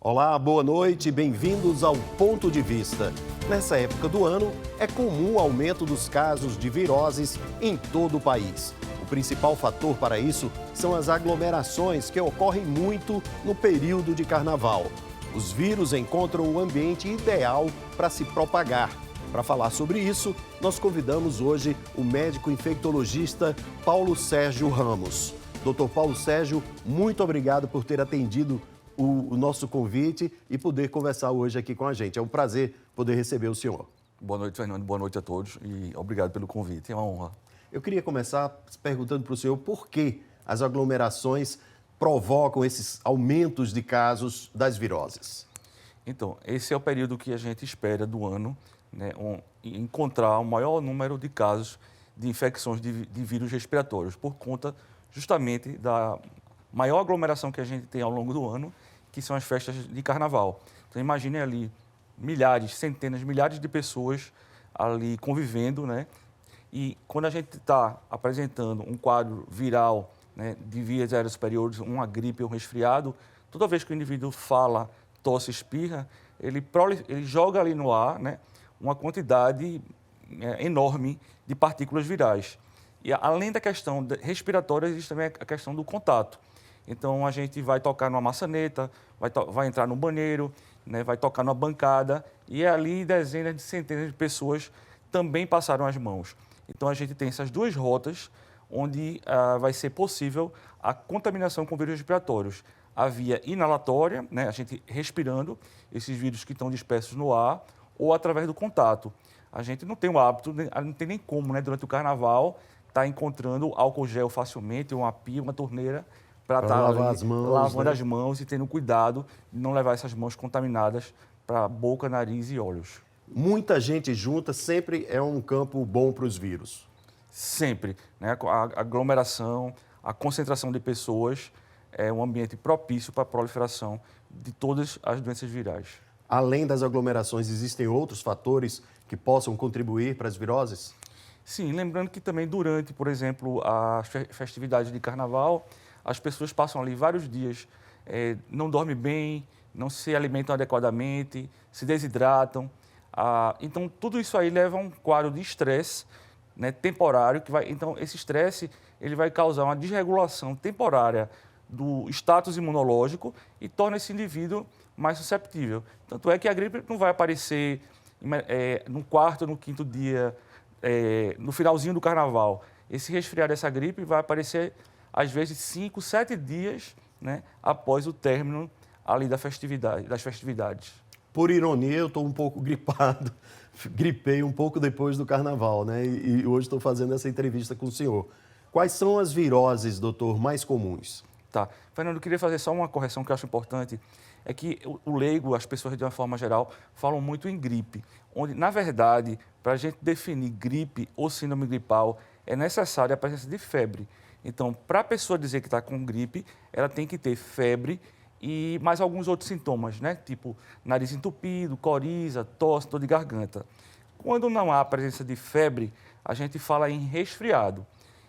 Olá, boa noite, bem-vindos ao Ponto de Vista. Nessa época do ano, é comum o aumento dos casos de viroses em todo o país. O principal fator para isso são as aglomerações que ocorrem muito no período de carnaval. Os vírus encontram o ambiente ideal para se propagar. Para falar sobre isso, nós convidamos hoje o médico infectologista Paulo Sérgio Ramos. Doutor Paulo Sérgio, muito obrigado por ter atendido o nosso convite e poder conversar hoje aqui com a gente. É um prazer poder receber o senhor. Boa noite, Fernando. Boa noite a todos e obrigado pelo convite. É uma honra. Eu queria começar perguntando para o senhor por que as aglomerações provocam esses aumentos de casos das viroses. Então, esse é o período que a gente espera do ano, né, encontrar o maior número de casos de infecções de vírus respiratórios, por conta justamente da maior aglomeração que a gente tem ao longo do ano, que são as festas de carnaval. Então, imagine ali milhares, centenas, milhares de pessoas ali convivendo, né? E quando a gente está apresentando um quadro viral, né, de vias aéreas superiores, uma gripe ou um resfriado, toda vez que o indivíduo fala, tosse, espirra, ele joga ali no ar, né, uma quantidade enorme de partículas virais. E além da questão respiratória, existe também a questão do contato. Então, a gente vai tocar numa maçaneta, vai entrar no banheiro, né, vai tocar numa bancada, e ali dezenas de centenas de pessoas também passaram as mãos. Então, a gente tem essas duas rotas onde vai ser possível a contaminação com vírus respiratórios. A via inalatória, né, a gente respirando esses vírus que estão dispersos no ar, ou através do contato. A gente não tem o hábito, não tem nem como, né, durante o carnaval, estar encontrando álcool gel facilmente, uma pia, uma torneira, para estar lavar as mãos, lavando né? as mãos e tendo cuidado de não levar essas mãos contaminadas para boca, nariz e olhos. Muita gente junta sempre é um campo bom para os vírus. Sempre, né? A aglomeração, a concentração de pessoas é um ambiente propício para a proliferação de todas as doenças virais. Além das aglomerações, existem outros fatores que possam contribuir para as viroses? Sim, lembrando que também durante, por exemplo, as festividades de carnaval, as pessoas passam ali vários dias, não dormem bem, não se alimentam adequadamente, se desidratam. Então, tudo isso aí leva a um quadro de estresse, né, temporário, então, esse estresse ele vai causar uma desregulação temporária do status imunológico e torna esse indivíduo mais susceptível. Tanto é que a gripe não vai aparecer no quarto, no quinto dia, no finalzinho do carnaval. Esse resfriado dessa gripe vai aparecer, às vezes, 5, 7 dias, né, após o término ali das festividades. Por ironia, eu estou um pouco gripado, gripei um pouco depois do carnaval, né? E hoje estou fazendo essa entrevista com o senhor. Quais são as viroses, doutor, mais comuns? Tá. Fernando, eu queria fazer só uma correção que eu acho importante. É que o leigo, as pessoas de uma forma geral, falam muito em gripe, onde, na verdade, para a gente definir gripe ou síndrome gripal, é necessária a presença de febre. Então, para a pessoa dizer que está com gripe, ela tem que ter febre e mais alguns outros sintomas, né? Tipo nariz entupido, coriza, tosse, dor de garganta. Quando não há presença de febre, a gente fala em resfriado.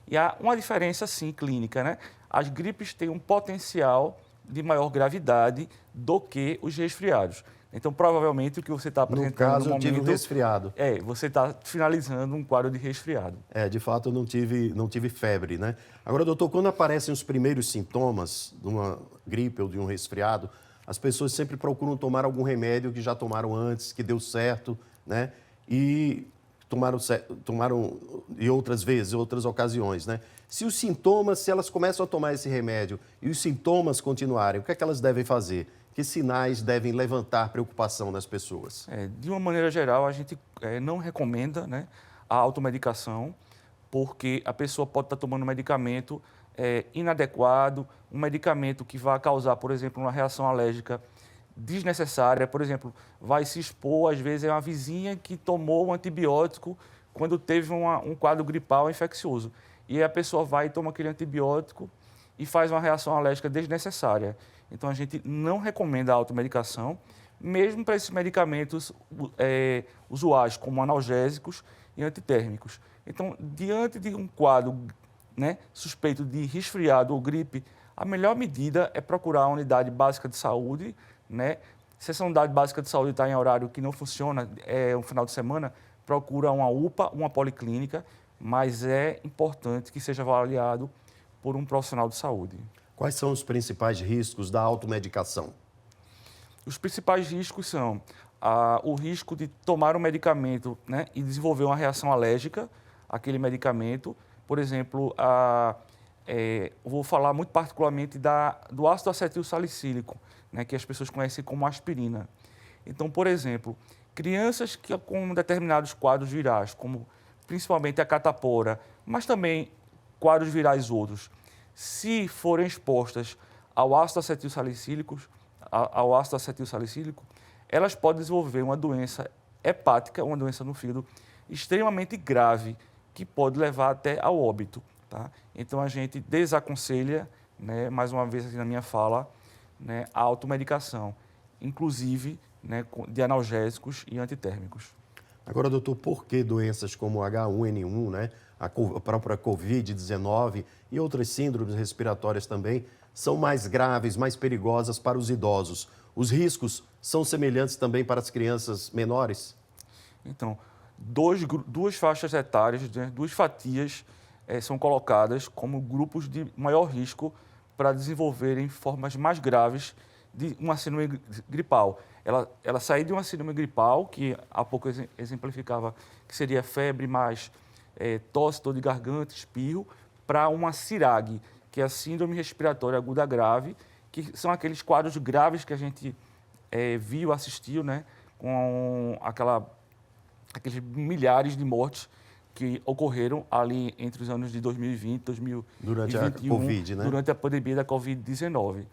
E há uma diferença, sim, clínica, né? As gripes têm um potencial de maior gravidade do que os resfriados. Então, provavelmente, o que você está apresentando no caso, no momento... eu tive um resfriado. Você está finalizando um quadro de resfriado. De fato, eu não tive febre, né? Agora, doutor, quando aparecem os primeiros sintomas de uma gripe ou de um resfriado, as pessoas sempre procuram tomar algum remédio que já tomaram antes, que deu certo, né? E tomaram e outras vezes, outras ocasiões, né? Se elas começam a tomar esse remédio e os sintomas continuarem, o que é que elas devem fazer? Que sinais devem levantar preocupação nas pessoas? De uma maneira geral, a gente não recomenda, né, a automedicação, porque a pessoa pode estar tomando um medicamento inadequado, um medicamento que vai causar, por exemplo, uma reação alérgica desnecessária. Por exemplo, vai se expor, às vezes, é uma vizinha que tomou um antibiótico quando teve um quadro gripal infeccioso. E a pessoa vai e toma aquele antibiótico e faz uma reação alérgica desnecessária. Então, a gente não recomenda a automedicação, mesmo para esses medicamentos usuais, como analgésicos e antitérmicos. Então, diante de um quadro, né, suspeito de resfriado ou gripe, a melhor medida é procurar a unidade básica de saúde, né? Se essa unidade básica de saúde está em horário que não funciona, é um final de semana, procura uma UPA, uma policlínica, mas é importante que seja avaliado por um profissional de saúde. Quais são os principais riscos da automedicação? Os principais riscos são o risco de tomar um medicamento, né, e desenvolver uma reação alérgica àquele medicamento. Por exemplo, vou falar muito particularmente do ácido acetil salicílico, né, que as pessoas conhecem como aspirina. Então, por exemplo, crianças com determinados quadros virais, como principalmente a catapora, mas também quadros virais outros, se forem expostas ao ácido acetil salicílico, elas podem desenvolver uma doença hepática, uma doença no fígado extremamente grave, que pode levar até ao óbito. Tá? Então, a gente desaconselha, né, mais uma vez aqui na minha fala, né, a automedicação, inclusive, né, de analgésicos e antitérmicos. Agora, doutor, por que doenças como H1N1, né, a própria Covid-19 e outras síndromes respiratórias também são mais graves, mais perigosas para os idosos? Os riscos são semelhantes também para as crianças menores? Então, duas faixas etárias, né, duas fatias são colocadas como grupos de maior risco para desenvolverem formas mais graves de uma síndrome gripal. Ela sair de uma síndrome gripal, que há pouco exemplificava que seria febre mais tosse, dor de garganta, espirro, para uma CIRAG, que é a síndrome respiratória aguda grave, que são aqueles quadros graves que a gente viu, assistiu, né, com aqueles milhares de mortes que ocorreram ali entre os anos de 2020 e 2021, durante a Covid, né? Durante a pandemia da Covid-19.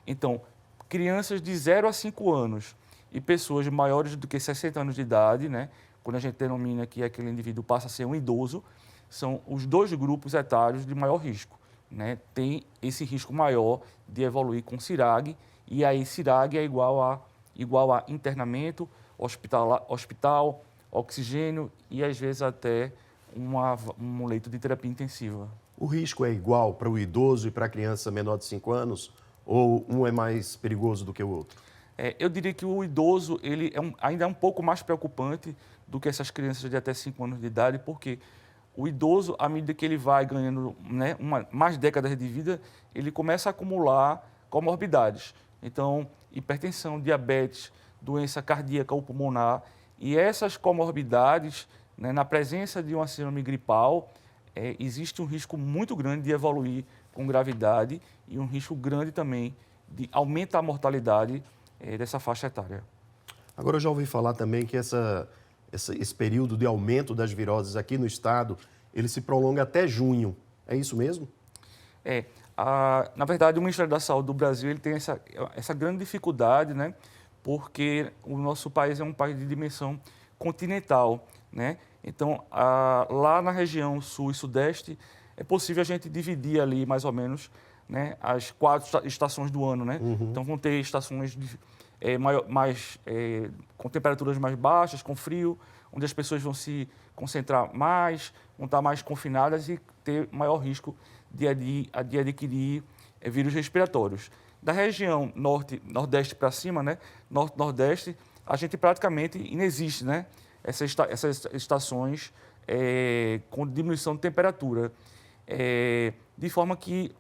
Então, crianças de 0 a 5 anos e pessoas maiores do que 60 anos de idade, né, quando a gente denomina que aquele indivíduo passa a ser um idoso, são os dois grupos etários de maior risco. Né? Tem esse risco maior de evoluir com CIRAG, e aí CIRAG é igual a internamento, hospital, oxigênio e às vezes até um leito de terapia intensiva. O risco é igual para o idoso e para a criança menor de 5 anos? Ou um é mais perigoso do que o outro? Eu diria que o idoso ele ainda é um pouco mais preocupante do que essas crianças de até 5 anos de idade, porque o idoso, à medida que ele vai ganhando, né, mais décadas de vida, ele começa a acumular comorbidades. Então, hipertensão, diabetes, doença cardíaca ou pulmonar. E essas comorbidades, né, na presença de uma síndrome gripal, existe um risco muito grande de evoluir com gravidade e um risco grande também de aumentar a mortalidade dessa faixa etária. Agora, eu já ouvi falar também que esse período de aumento das viroses aqui no estado, ele se prolonga até junho. É isso mesmo? Na verdade, o Ministério da Saúde do Brasil ele tem essa grande dificuldade, né? Porque o nosso país é um país de dimensão continental, né? Então, lá na região sul e sudeste, é possível a gente dividir ali, mais ou menos, né, as 4 estações do ano, né? Uhum. Então, vão ter estações com temperaturas mais baixas, com frio, onde as pessoas vão se concentrar mais, vão estar mais confinadas e ter maior risco de adquirir vírus respiratórios. Da região nordeste para cima, né, norte-nordeste, a gente praticamente inexiste, né, essas estações com diminuição de temperatura. De forma que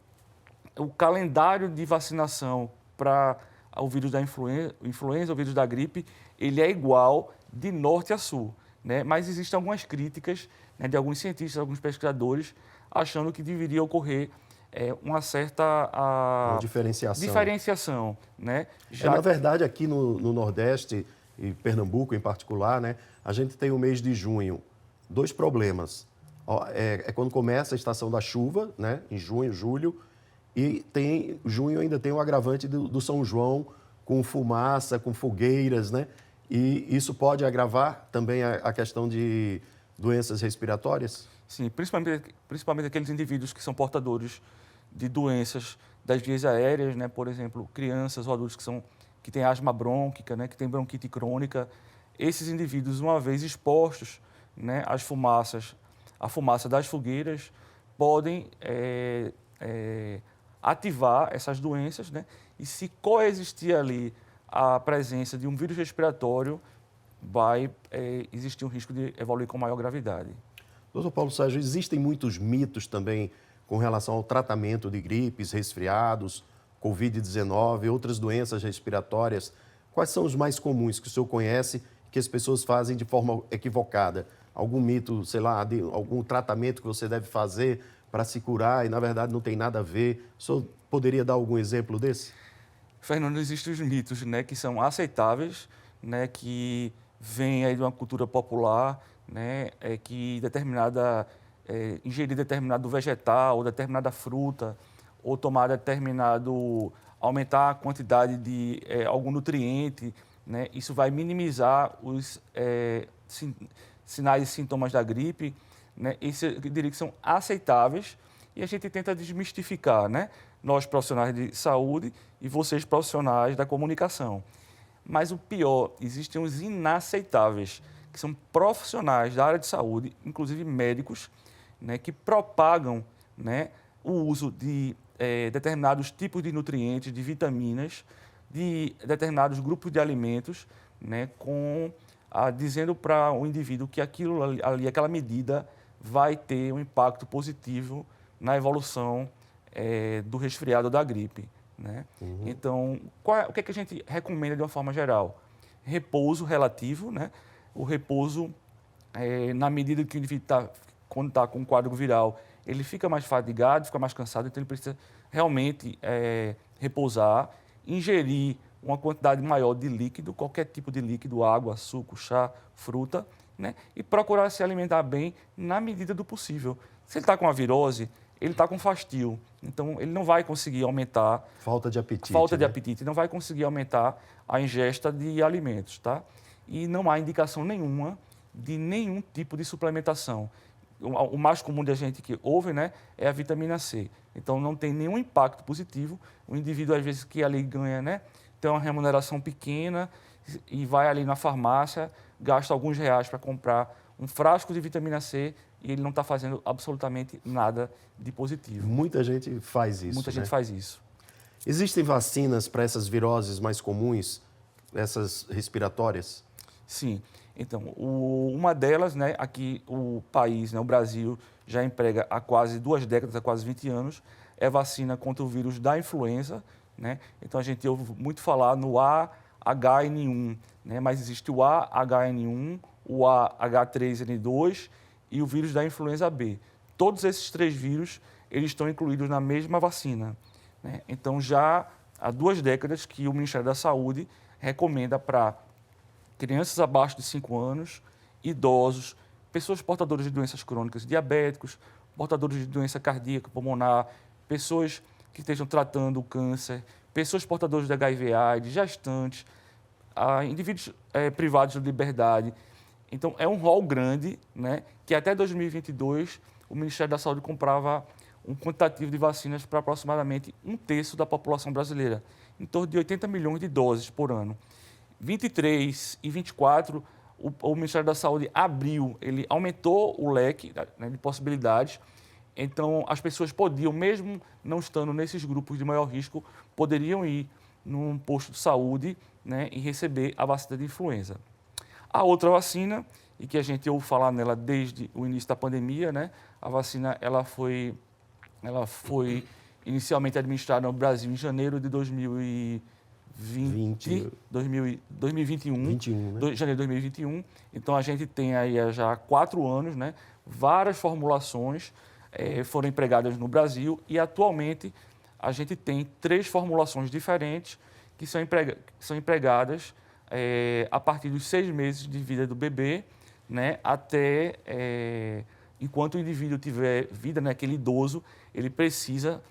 o calendário de vacinação para o vírus da influenza, o vírus da gripe, ele é igual de norte a sul, né? Mas existem algumas críticas, né, de alguns cientistas, alguns pesquisadores, achando que deveria ocorrer uma certa uma diferenciação. Né? Na verdade, aqui no Nordeste, e Pernambuco em particular, né, a gente tem o mês de junho. 2 problemas. Quando começa a estação da chuva, né, em junho, julho, e junho ainda tem o agravante do São João, com fumaça, com fogueiras, né? E isso pode agravar também a questão de doenças respiratórias? Sim, principalmente aqueles indivíduos que são portadores de doenças das vias aéreas, né? Por exemplo, crianças ou adultos que têm asma brônquica, né? Que têm bronquite crônica. Esses indivíduos, uma vez expostos, né, à fumaça das fogueiras, podem ativar essas doenças, né? E se coexistir ali a presença de um vírus respiratório vai existir um risco de evoluir com maior gravidade. Doutor Paulo Sérgio, existem muitos mitos também com relação ao tratamento de gripes, resfriados, Covid-19 e outras doenças respiratórias. Quais são os mais comuns que o senhor conhece que as pessoas fazem de forma equivocada? Algum mito, sei lá, de algum tratamento que você deve fazer para se curar e, na verdade, não tem nada a ver? O senhor poderia dar algum exemplo desse? Fernando, existem os mitos, né, que são aceitáveis, né, que vêm aí de uma cultura popular, né, que ingerir determinado vegetal ou determinada fruta ou tomar aumentar a quantidade de algum nutriente, né, isso vai minimizar os sinais e sintomas da gripe, né, isso eu diria que são aceitáveis e a gente tenta desmistificar, né, nós profissionais de saúde e vocês profissionais da comunicação. Mas o pior, existem os inaceitáveis, que são profissionais da área de saúde, inclusive médicos, né, que propagam, né, o uso de determinados tipos de nutrientes, de vitaminas, de determinados grupos de alimentos, né, dizendo para o indivíduo que aquilo ali, aquela medida, vai ter um impacto positivo na evolução do resfriado ou da gripe, né? Uhum. Então, o que é que a gente recomenda de uma forma geral? Repouso relativo, né? O repouso, na medida que o indivíduo quando está com um quadro viral, ele fica mais fadigado, fica mais cansado, então ele precisa realmente repousar, ingerir uma quantidade maior de líquido, qualquer tipo de líquido, água, suco, chá, fruta, né? E procurar se alimentar bem na medida do possível. Se ele está com a virose, ele está com fastio, então ele não vai conseguir aumentar... Falta de apetite. Falta de né? apetite, não vai conseguir aumentar a ingesta de alimentos, tá? E não há indicação nenhuma de nenhum tipo de suplementação. O mais comum da gente que ouve, né, é a vitamina C. Então, não tem nenhum impacto positivo. O indivíduo, às vezes, que ali ganha, né, tem uma remuneração pequena e vai ali na farmácia, gasta alguns reais para comprar um frasco de vitamina C e ele não está fazendo absolutamente nada de positivo. Muita gente faz isso. Muita gente faz isso. Existem vacinas para essas viroses mais comuns, essas respiratórias? Sim. Então, uma delas, né, aqui o país, né, o Brasil, já emprega há quase 2 décadas, há quase 20 anos, é vacina contra o vírus da influenza, né? Então, a gente ouve muito falar no AHN1, né? Mas existe o AHN1, o AH3N2 e o vírus da influenza B. Todos esses 3 vírus, eles estão incluídos na mesma vacina, né? Então, já há 2 décadas que o Ministério da Saúde recomenda para crianças abaixo de 5 anos, idosos, pessoas portadoras de doenças crônicas, diabéticos, portadores de doença cardíaca, pulmonar, pessoas que estejam tratando o câncer, pessoas portadoras de HIV/AIDS, gestantes, indivíduos privados de liberdade. Então, é um rol grande, né, que até 2022 o Ministério da Saúde comprava um quantitativo de vacinas para aproximadamente 1/3 da população brasileira, em torno de 80 milhões de doses por ano. 23 e 24, o Ministério da Saúde ele aumentou o leque, né, de possibilidades. Então, as pessoas podiam, mesmo não estando nesses grupos de maior risco, poderiam ir num posto de saúde, né, e receber a vacina de influenza. A outra vacina, e que a gente ouve falar nela desde o início da pandemia, né, a vacina ela foi inicialmente administrada no Brasil em janeiro de 2021, né? Janeiro de 2021. Então, a gente tem aí já 4 anos, né? Várias formulações foram empregadas no Brasil e, atualmente, a gente tem 3 formulações diferentes que são empregadas a partir dos 6 meses de vida do bebê, né? Até enquanto o indivíduo tiver vida, né? Aquele idoso, ele precisa,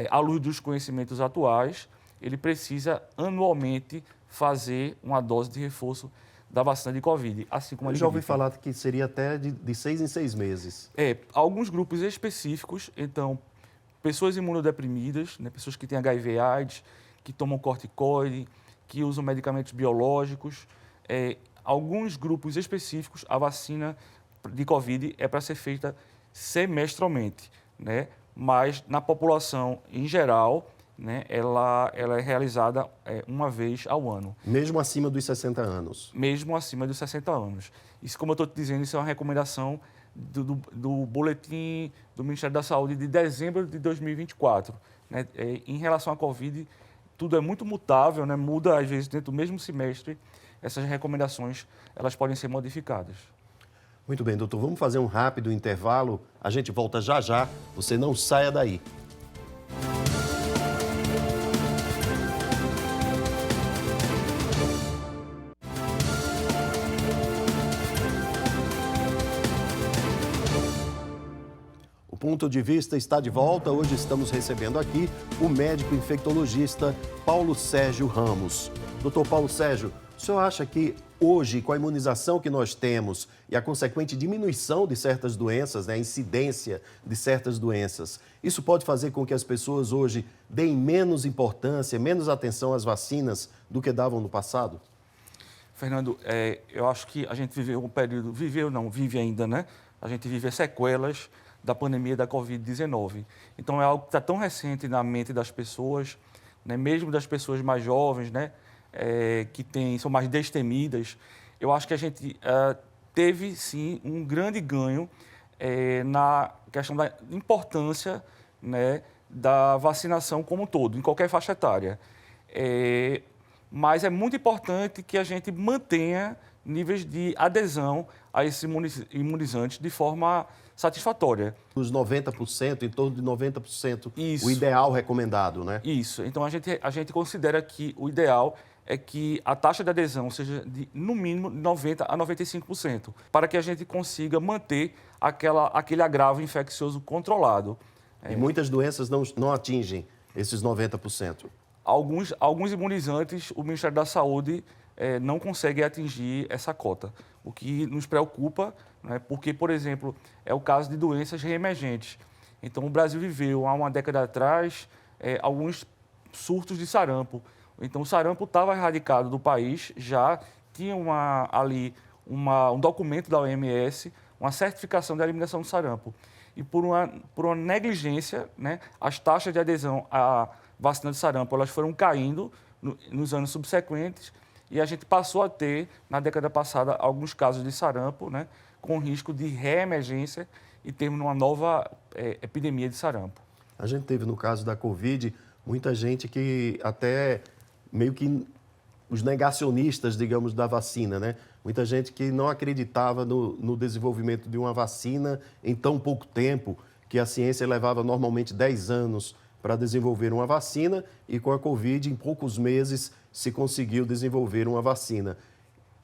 à luz dos conhecimentos atuais, ele precisa anualmente fazer uma dose de reforço da vacina de Covid, assim como a Eu de já ouvi gripe. falar que seria até de 6 em 6 meses. Alguns grupos específicos, então, pessoas imunodeprimidas, né, pessoas que têm HIV/AIDS, que tomam corticoide, que usam medicamentos biológicos, alguns grupos específicos, a vacina de Covid é para ser feita semestralmente, né? Mas na população em geral, né, ela é realizada uma vez ao ano. Mesmo acima dos 60 anos? Mesmo acima dos 60 anos. Isso, como eu estou te dizendo, isso é uma recomendação do boletim do Ministério da Saúde de dezembro de 2024. Né? Em relação à Covid, tudo é muito mutável, né? Muda às vezes dentro do mesmo semestre. Essas recomendações elas podem ser modificadas. Muito bem, doutor. Vamos fazer um rápido intervalo. A gente volta já já. Você não saia daí. O Ponto de Vista está de volta. Hoje estamos recebendo aqui o médico infectologista Paulo Sérgio Ramos. Doutor Paulo Sérgio, o senhor acha que hoje, com a imunização que nós temos e a consequente diminuição de certas doenças, né, a incidência de certas doenças, isso pode fazer com que as pessoas hoje deem menos importância, menos atenção às vacinas do que davam no passado? Fernando, eu acho que a gente viveu um período, vive ainda, né? A gente vive as sequelas da pandemia da Covid-19. Então, é algo que está tão recente na mente das pessoas, né? Mesmo das pessoas mais jovens, né? São mais destemidas. Eu acho que a gente teve, sim, um grande ganho na questão da importância, né, da vacinação como um todo, em qualquer faixa etária. Mas é muito importante que a gente mantenha níveis de adesão a esses imunizantes de forma satisfatória. Os 90%, em torno de 90%, Isso. O ideal recomendado, né? Isso. Então, a gente considera que o ideal é que a taxa de adesão seja de, no mínimo, 90% a 95%, para que a gente consiga manter aquele agravo infeccioso controlado. E muitas doenças não atingem esses 90%. Alguns imunizantes, o Ministério da Saúde não consegue atingir essa cota, o que nos preocupa, né, porque, por exemplo, é o caso de doenças reemergentes. Então, o Brasil viveu, há uma década atrás, alguns surtos de sarampo. Então, o sarampo estava erradicado do país, já tinha um documento da OMS, uma certificação de eliminação do sarampo. E por uma negligência, né, as taxas de adesão à vacina de sarampo elas foram caindo nos anos subsequentes e a gente passou a ter, na década passada, alguns casos de sarampo, né, com risco de reemergência e termos uma nova epidemia de sarampo. A gente teve, no caso da Covid, muita gente que até meio que os negacionistas, digamos, da vacina, né? Muita gente que não acreditava no desenvolvimento de uma vacina em tão pouco tempo, que a ciência levava normalmente 10 anos para desenvolver uma vacina e com a Covid, em poucos meses, se conseguiu desenvolver uma vacina.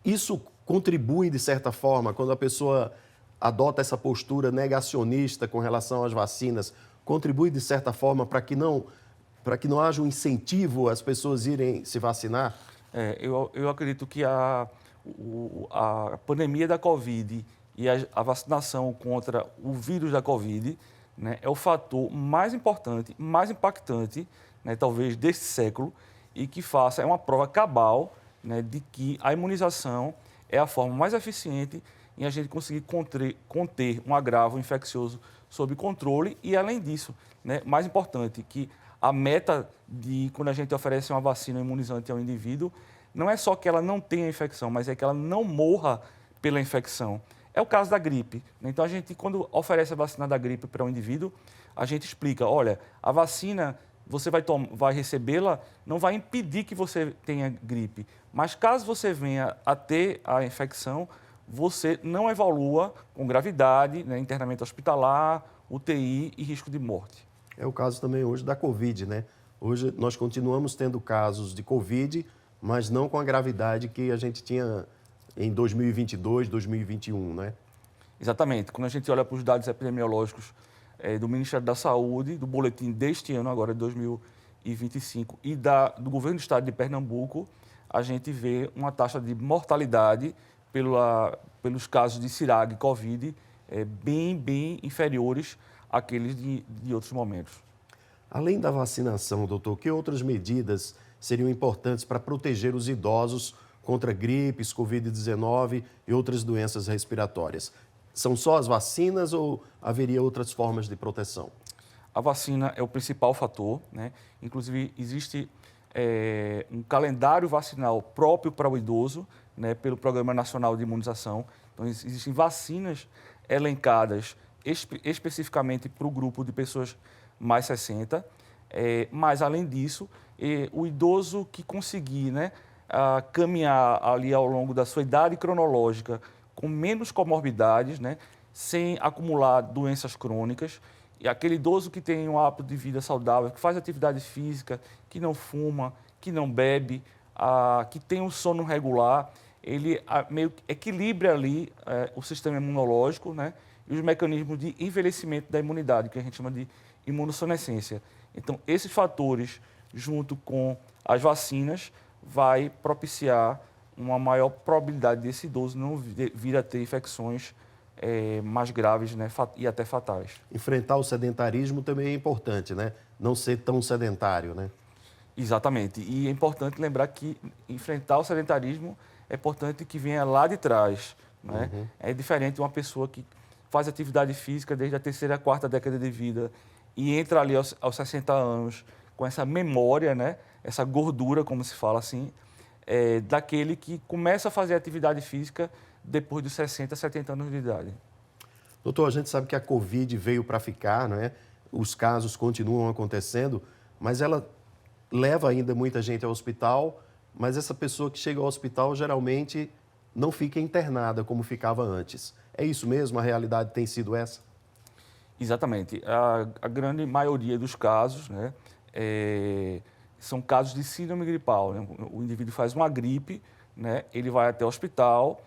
Isso contribui, de certa forma, quando a pessoa adota essa postura negacionista com relação às vacinas, contribui, de certa forma, para que não haja um incentivo às pessoas irem se vacinar? Eu acredito que a pandemia da Covid e a vacinação contra o vírus da Covid, né, é o fator mais importante, mais impactante, né, talvez, deste século, e que é uma prova cabal, né, de que a imunização é a forma mais eficiente em a gente conseguir conter um agravo infeccioso sob controle e, além disso, né, mais importante, que a meta quando a gente oferece uma vacina imunizante ao indivíduo não é só que ela não tenha infecção, mas é que ela não morra pela infecção. É o caso da gripe. Então, a gente, quando oferece a vacina da gripe para um indivíduo, a gente explica, olha, a vacina, você vai recebê-la, não vai impedir que você tenha gripe, mas caso você venha a ter a infecção, você não evolua com gravidade, né, internamento hospitalar, UTI e risco de morte. É o caso também hoje da Covid, né? Hoje nós continuamos tendo casos de Covid, mas não com a gravidade que a gente tinha em 2022, 2021, né? Exatamente. Quando a gente olha para os dados epidemiológicos do Ministério da Saúde, do boletim deste ano, agora de 2025, e do Governo do Estado de Pernambuco, a gente vê uma taxa de mortalidade pelos casos de CIRAG e Covid bem inferiores àqueles de outros momentos. Além da vacinação, doutor, que outras medidas seriam importantes para proteger os idosos contra gripes, Covid-19 e outras doenças respiratórias? São só as vacinas ou haveria outras formas de proteção? A vacina é o principal fator, né? Inclusive, existe um calendário vacinal próprio para o idoso, né, pelo Programa Nacional de Imunização. Então, existem vacinas elencadas especificamente para o grupo de pessoas mais 60. Mas, além disso, o idoso que conseguir, né, caminhar ali ao longo da sua idade cronológica com menos comorbidades, né, sem acumular doenças crônicas, e aquele idoso que tem um hábito de vida saudável, que faz atividade física, que não fuma, que não bebe, que tem um sono regular, ele meio que equilibra ali o sistema imunológico, né, e os mecanismos de envelhecimento da imunidade, que a gente chama de imunossenescência. Então, esses fatores, junto com as vacinas, vai propiciar uma maior probabilidade desse idoso não vir a ter infecções mais graves, né, e até fatais. Enfrentar o sedentarismo também é importante, né? Não ser tão sedentário, né? Exatamente. E é importante lembrar que enfrentar o sedentarismo é importante que venha lá de trás, né? Uhum. É diferente de uma pessoa que faz atividade física desde a terceira, quarta década de vida e entra ali aos 60 anos com essa memória, né? Essa gordura, como se fala assim, daquele que começa a fazer atividade física depois dos 60, 70 anos de idade. Doutor, a gente sabe que a Covid veio para ficar, não é? Os casos continuam acontecendo, mas ela leva ainda muita gente ao hospital, mas essa pessoa que chega ao hospital geralmente não fica internada como ficava antes. É isso mesmo? A realidade tem sido essa? Exatamente. A grande maioria dos casos, né, são casos de síndrome gripal, né? O indivíduo faz uma gripe, né, ele vai até o hospital,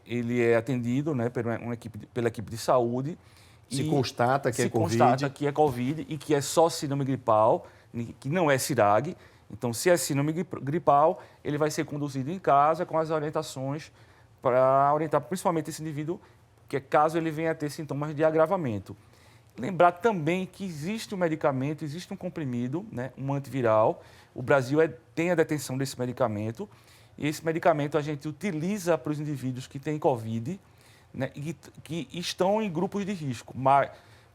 ele é atendido, né, pela equipe de saúde. Se constata que é Covid. Se constata que é Covid e que é só síndrome gripal, que não é CIRAG. Então, se é síndrome gripal, ele vai ser conduzido em casa com as orientações para orientar principalmente esse indivíduo, que caso ele venha a ter sintomas de agravamento. Lembrar também que existe um medicamento, existe um comprimido, né, um antiviral. O Brasil tem a detenção desse medicamento. E esse medicamento a gente utiliza para os indivíduos que têm Covid, né, e que estão em grupos de risco.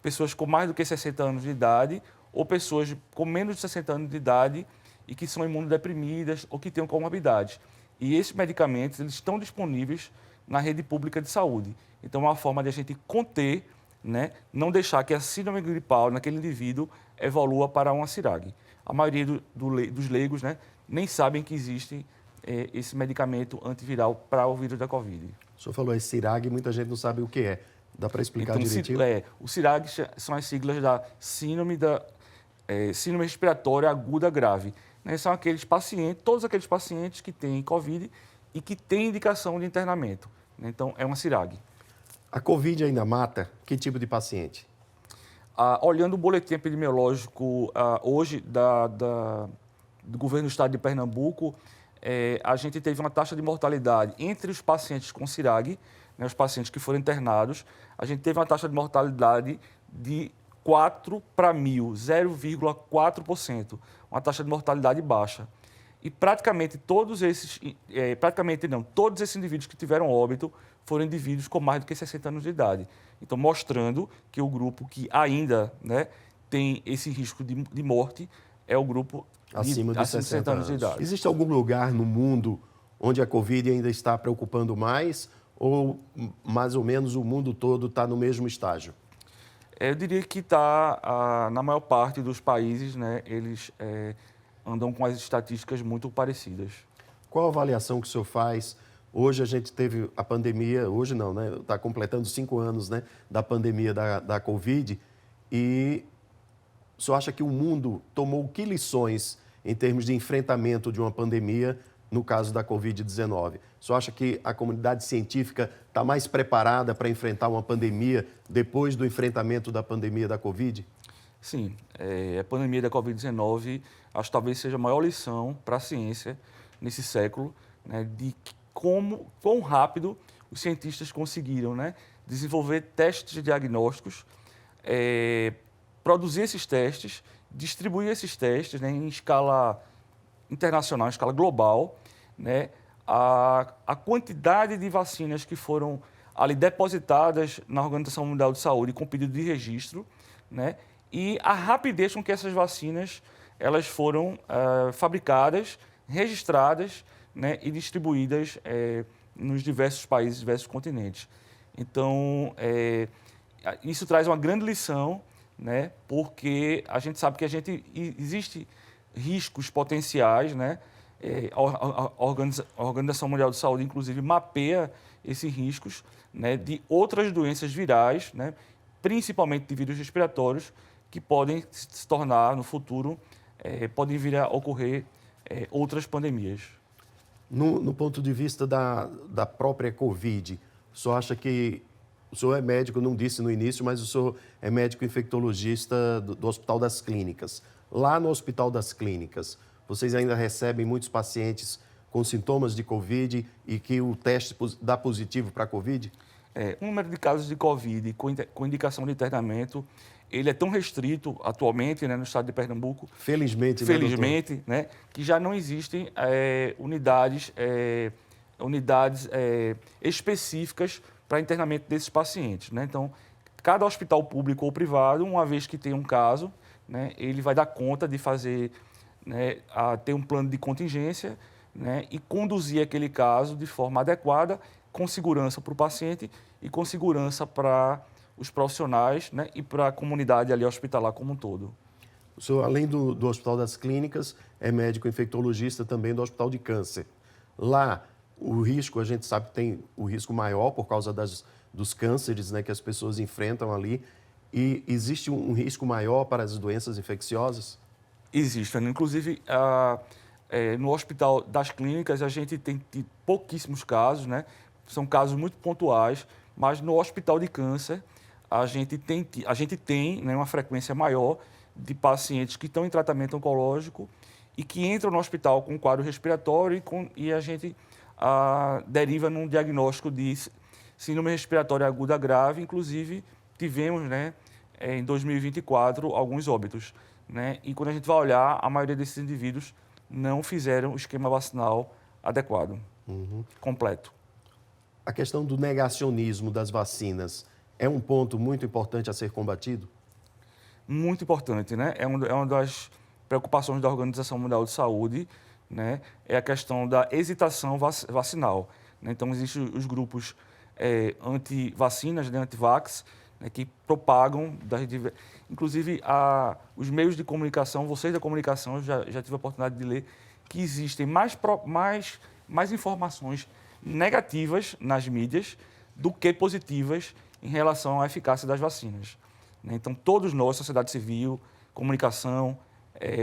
Pessoas com mais do que 60 anos de idade ou pessoas com menos de 60 anos de idade e que são imunodeprimidas ou que têm comorbidades. E esses medicamentos eles estão disponíveis na rede pública de saúde. Então, é uma forma de a gente conter, né, não deixar que a síndrome gripal naquele indivíduo evolua para uma CIRAG. A maioria dos leigos, né, nem sabem que existe esse medicamento antiviral para o vírus da Covid. O senhor falou CIRAG, muita gente não sabe o que é. Dá para explicar então, direitinho? O CIRAG são as siglas da síndrome respiratória aguda grave. Né? São aqueles pacientes, todos aqueles pacientes que têm Covid e que têm indicação de internamento. Né? Então, é uma CIRAG. A Covid ainda mata? Que tipo de paciente? Olhando o boletim epidemiológico hoje do governo do estado de Pernambuco, a gente teve uma taxa de mortalidade entre os pacientes com CIRAG, né, os pacientes que foram internados, a gente teve uma taxa de mortalidade de 4 para 1.000, 0,4%, uma taxa de mortalidade baixa. E praticamente todos esses indivíduos que tiveram óbito foram indivíduos com mais do que 60 anos de idade. Então, mostrando que o grupo que ainda, né, tem esse risco de morte é o grupo acima de 60 anos de idade. Existe algum lugar no mundo onde a Covid ainda está preocupando mais ou mais ou menos o mundo todo está no mesmo estágio? Eu diria que está, na maior parte dos países, né, eles andam com as estatísticas muito parecidas. Qual a avaliação que o senhor faz? Hoje a gente teve a pandemia, hoje não, né? Está completando 5 anos, né, da pandemia da Covid. E o senhor acha que o mundo tomou que lições em termos de enfrentamento de uma pandemia, no caso da Covid-19? O senhor acha que a comunidade científica está mais preparada para enfrentar uma pandemia depois do enfrentamento da pandemia da Covid? Sim, a pandemia da Covid-19 acho que talvez seja a maior lição para a ciência nesse século, né, de quão rápido os cientistas conseguiram, né, desenvolver testes diagnósticos, produzir esses testes, distribuir esses testes, né, em escala internacional, em escala global, né, a quantidade de vacinas que foram ali depositadas na Organização Mundial de Saúde com pedido de registro, né, e a rapidez com que essas vacinas elas foram fabricadas, registradas, né, e distribuídas nos diversos países, diversos continentes. Então, isso traz uma grande lição, né, porque a gente sabe que existe riscos potenciais, né? A Organização Mundial de Saúde, inclusive, mapeia esses riscos, né, de outras doenças virais, né, principalmente de vírus respiratórios, que podem se tornar, no futuro, podem vir a ocorrer outras pandemias. No ponto de vista da própria Covid, o senhor acha que... O senhor é médico, não disse no início, mas o senhor é médico infectologista do Hospital das Clínicas. Lá no Hospital das Clínicas, vocês ainda recebem muitos pacientes com sintomas de Covid e que o teste dá positivo para a Covid? O número de casos de Covid com indicação de internamento, ele é tão restrito atualmente, né, no estado de Pernambuco. Felizmente, né, que já não existem unidades específicas para internamento desses pacientes, né? Então, cada hospital público ou privado, uma vez que tem um caso, né, ele vai dar conta de fazer, né, ter um plano de contingência, né, e conduzir aquele caso de forma adequada, com segurança para o paciente e com segurança para os profissionais, né, e para a comunidade ali hospitalar como um todo. O senhor, além do Hospital das Clínicas, é médico infectologista também do Hospital de Câncer. Lá, o risco, a gente sabe que tem o risco maior por causa dos cânceres, né, que as pessoas enfrentam ali. E existe um risco maior para as doenças infecciosas? Existe, né? Inclusive, no Hospital das Clínicas, a gente tem tido pouquíssimos casos, né? São casos muito pontuais, mas no Hospital de Câncer, a gente tem, né, uma frequência maior de pacientes que estão em tratamento oncológico e que entram no hospital com quadro respiratório e a gente deriva num diagnóstico de síndrome respiratória aguda grave. Inclusive, tivemos, né, em 2024, alguns óbitos, né? E quando a gente vai olhar, a maioria desses indivíduos não fizeram o esquema vacinal adequado, completo. A questão do negacionismo das vacinas é um ponto muito importante a ser combatido? Muito importante, né? É uma das preocupações da Organização Mundial de Saúde, né? É a questão da hesitação vacinal, né? Então, existem os grupos anti-vacinas, né, anti-vax, né, que propagam, inclusive os meios de comunicação, vocês da comunicação, eu já tive a oportunidade de ler, que existem mais informações negativas nas mídias do que positivas em relação à eficácia das vacinas, né? Então, todos nós, sociedade civil, comunicação,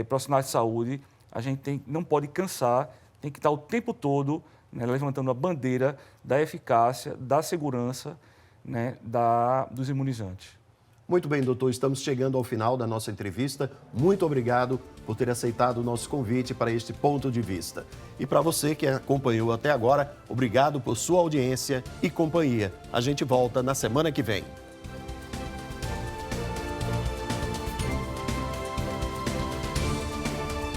profissionais de saúde, a gente não pode cansar, tem que estar o tempo todo, né, levantando a bandeira da eficácia, da segurança, né, dos imunizantes. Muito bem, doutor, estamos chegando ao final da nossa entrevista. Muito obrigado por ter aceitado o nosso convite para este ponto de vista. E para você que acompanhou até agora, obrigado por sua audiência e companhia. A gente volta na semana que vem.